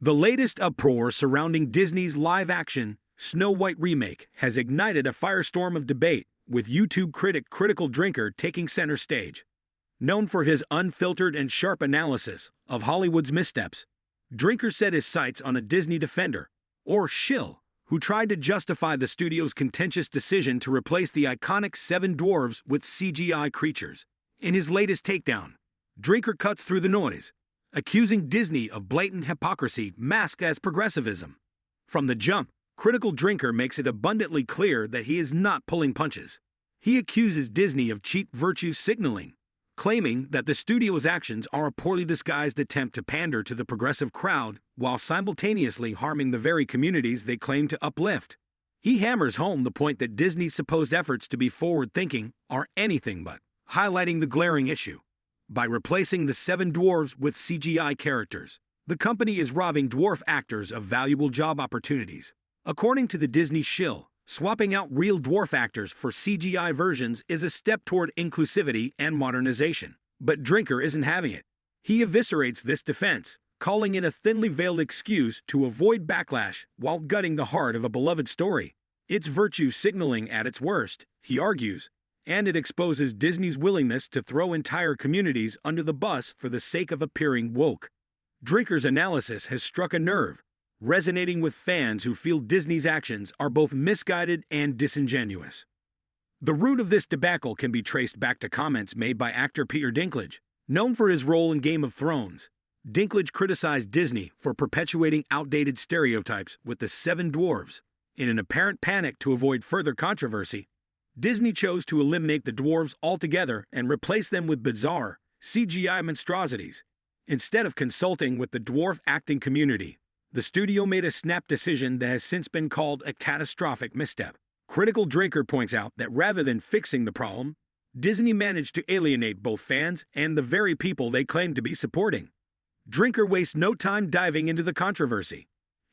The latest uproar surrounding Disney's live-action Snow White remake has ignited a firestorm of debate, with YouTube critic Critical Drinker taking center stage. Known for his unfiltered and sharp analysis of Hollywood's missteps, Drinker set his sights on a Disney defender, or shill, who tried to justify the studio's contentious decision to replace the iconic Seven Dwarfs with CGI creatures. In his latest takedown, Drinker cuts through the noise, accusing Disney of blatant hypocrisy masked as progressivism. From the jump, Critical Drinker makes it abundantly clear that he is not pulling punches. He accuses Disney of cheap virtue signaling, claiming that the studio's actions are a poorly disguised attempt to pander to the progressive crowd while simultaneously harming the very communities they claim to uplift. He hammers home the point that Disney's supposed efforts to be forward-thinking are anything but, highlighting the glaring issue. By replacing the Seven Dwarfs with CGI characters, the company is robbing dwarf actors of valuable job opportunities. According to the Disney shill, swapping out real dwarf actors for CGI versions is a step toward inclusivity and modernization. But Drinker isn't having it. He eviscerates this defense, calling it a thinly veiled excuse to avoid backlash while gutting the heart of a beloved story. It's virtue signaling at its worst, he argues, and it exposes Disney's willingness to throw entire communities under the bus for the sake of appearing woke. Drinker's analysis has struck a nerve, resonating with fans who feel Disney's actions are both misguided and disingenuous. The root of this debacle can be traced back to comments made by actor Peter Dinklage. Known for his role in Game of Thrones, Dinklage criticized Disney for perpetuating outdated stereotypes with the Seven Dwarfs. In an apparent panic to avoid further controversy, Disney chose to eliminate the dwarves altogether and replace them with bizarre, CGI monstrosities. Instead of consulting with the dwarf acting community, the studio made a snap decision that has since been called a catastrophic misstep. Critical Drinker points out that rather than fixing the problem, Disney managed to alienate both fans and the very people they claim to be supporting. Drinker wastes no time diving into the controversy.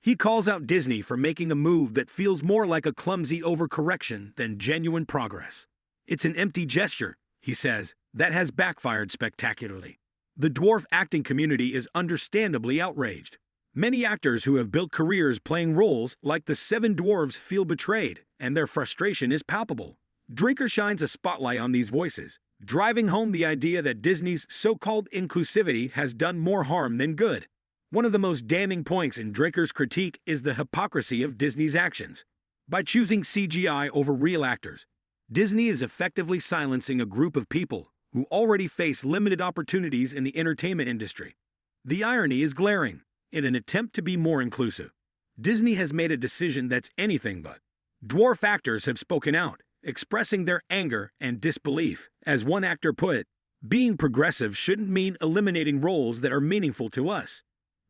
He calls out Disney for making a move that feels more like a clumsy overcorrection than genuine progress. It's an empty gesture, he says, that has backfired spectacularly. The dwarf acting community is understandably outraged. Many actors who have built careers playing roles like the Seven Dwarfs feel betrayed, and their frustration is palpable. Drinker shines a spotlight on these voices, driving home the idea that Disney's so-called inclusivity has done more harm than good. One of the most damning points in Drinker's critique is the hypocrisy of Disney's actions. By choosing CGI over real actors, Disney is effectively silencing a group of people who already face limited opportunities in the entertainment industry. The irony is glaring. In an attempt to be more inclusive, Disney has made a decision that's anything but. Dwarf actors have spoken out, expressing their anger and disbelief. As one actor put it, being progressive shouldn't mean eliminating roles that are meaningful to us.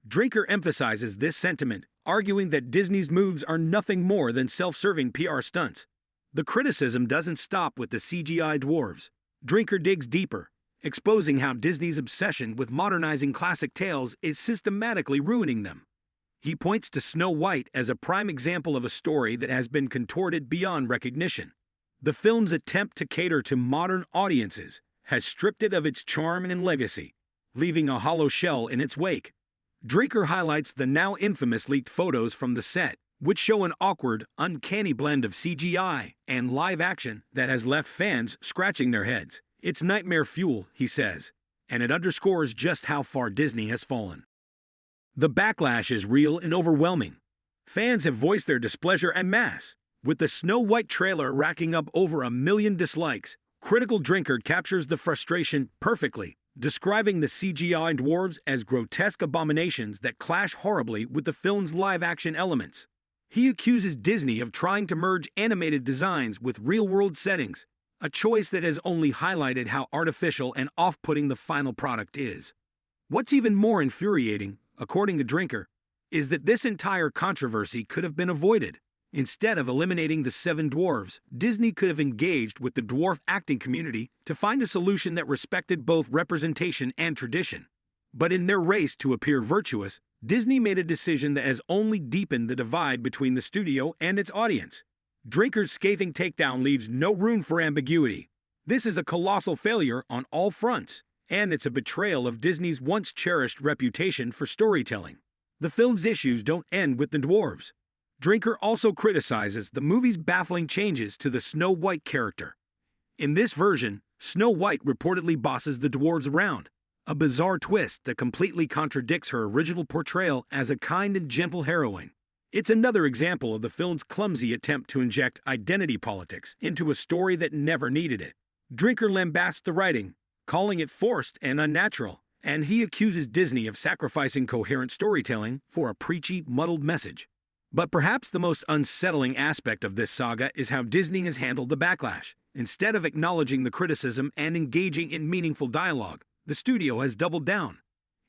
Drinker emphasizes this sentiment, arguing that Disney's moves are nothing more than self-serving PR stunts. The criticism doesn't stop with the CGI dwarves. Drinker digs deeper, exposing how Disney's obsession with modernizing classic tales is systematically ruining them. He points to Snow White as a prime example of a story that has been contorted beyond recognition. The film's attempt to cater to modern audiences has stripped it of its charm and legacy, leaving a hollow shell in its wake. Drinker highlights the now infamous leaked photos from the set, which show an awkward, uncanny blend of CGI and live action that has left fans scratching their heads. It's nightmare fuel, he says, and it underscores just how far Disney has fallen. The backlash is real and overwhelming. Fans have voiced their displeasure en masse, with the Snow White trailer racking up over 1 million dislikes. Critical Drinker captures the frustration perfectly, describing the CGI dwarves as grotesque abominations that clash horribly with the film's live-action elements. He accuses Disney of trying to merge animated designs with real-world settings, a choice that has only highlighted how artificial and off-putting the final product is. What's even more infuriating, according to Drinker, is that this entire controversy could have been avoided. Instead of eliminating the Seven Dwarfs, Disney could have engaged with the dwarf acting community to find a solution that respected both representation and tradition. But in their race to appear virtuous, Disney made a decision that has only deepened the divide between the studio and its audience. Drinker's scathing takedown leaves no room for ambiguity. This is a colossal failure on all fronts, and it's a betrayal of Disney's once-cherished reputation for storytelling. The film's issues don't end with the dwarves. Drinker also criticizes the movie's baffling changes to the Snow White character. In this version, Snow White reportedly bosses the dwarves around, a bizarre twist that completely contradicts her original portrayal as a kind and gentle heroine. It's another example of the film's clumsy attempt to inject identity politics into a story that never needed it. Drinker lambasts the writing, calling it forced and unnatural, and he accuses Disney of sacrificing coherent storytelling for a preachy, muddled message. But perhaps the most unsettling aspect of this saga is how Disney has handled the backlash. Instead of acknowledging the criticism and engaging in meaningful dialogue, the studio has doubled down.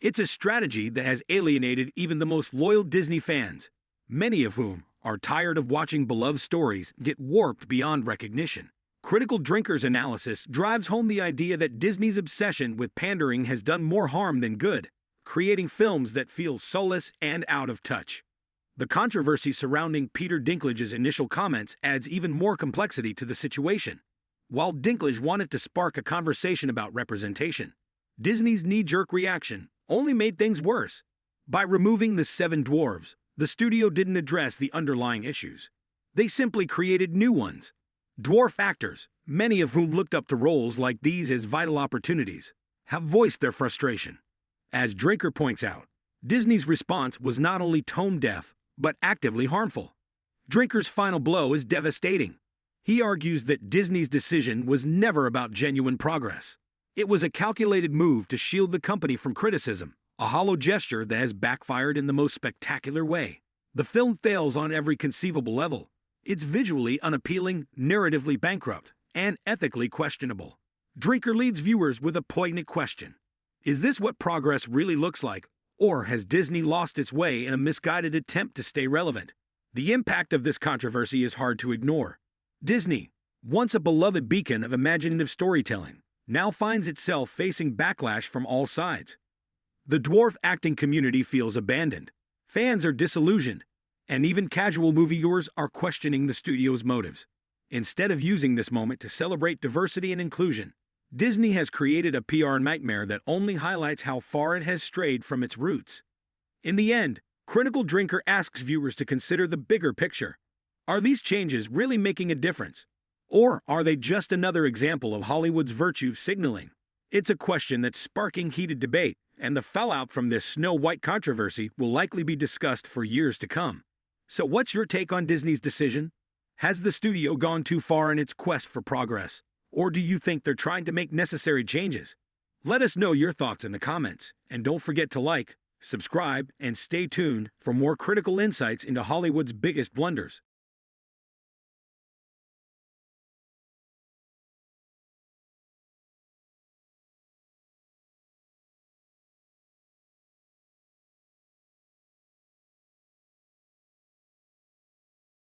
It's a strategy that has alienated even the most loyal Disney fans, many of whom are tired of watching beloved stories get warped beyond recognition. Critical Drinker's analysis drives home the idea that Disney's obsession with pandering has done more harm than good, creating films that feel soulless and out of touch. The controversy surrounding Peter Dinklage's initial comments adds even more complexity to the situation. While Dinklage wanted to spark a conversation about representation, Disney's knee-jerk reaction only made things worse. By removing the 7 dwarves, the studio didn't address the underlying issues. They simply created new ones. Dwarf actors, many of whom looked up to roles like these as vital opportunities, have voiced their frustration. As Drinker points out, Disney's response was not only tone-deaf, but actively harmful. Drinker's final blow is devastating. He argues that Disney's decision was never about genuine progress. It was a calculated move to shield the company from criticism, a hollow gesture that has backfired in the most spectacular way. The film fails on every conceivable level. It's visually unappealing, narratively bankrupt, and ethically questionable. Drinker leaves viewers with a poignant question. Is this what progress really looks like? Or has Disney lost its way in a misguided attempt to stay relevant? The impact of this controversy is hard to ignore. Disney, once a beloved beacon of imaginative storytelling, now finds itself facing backlash from all sides. The dwarf acting community feels abandoned. Fans are disillusioned, and even casual moviegoers are questioning the studio's motives. Instead of using this moment to celebrate diversity and inclusion, Disney has created a PR nightmare that only highlights how far it has strayed from its roots. In the end, Critical Drinker asks viewers to consider the bigger picture. Are these changes really making a difference? Or are they just another example of Hollywood's virtue signaling? It's a question that's sparking heated debate, and the fallout from this Snow White controversy will likely be discussed for years to come. So what's your take on Disney's decision? Has the studio gone too far in its quest for progress? Or do you think they're trying to make necessary changes? Let us know your thoughts in the comments, and don't forget to like, subscribe, and stay tuned for more critical insights into Hollywood's biggest blunders.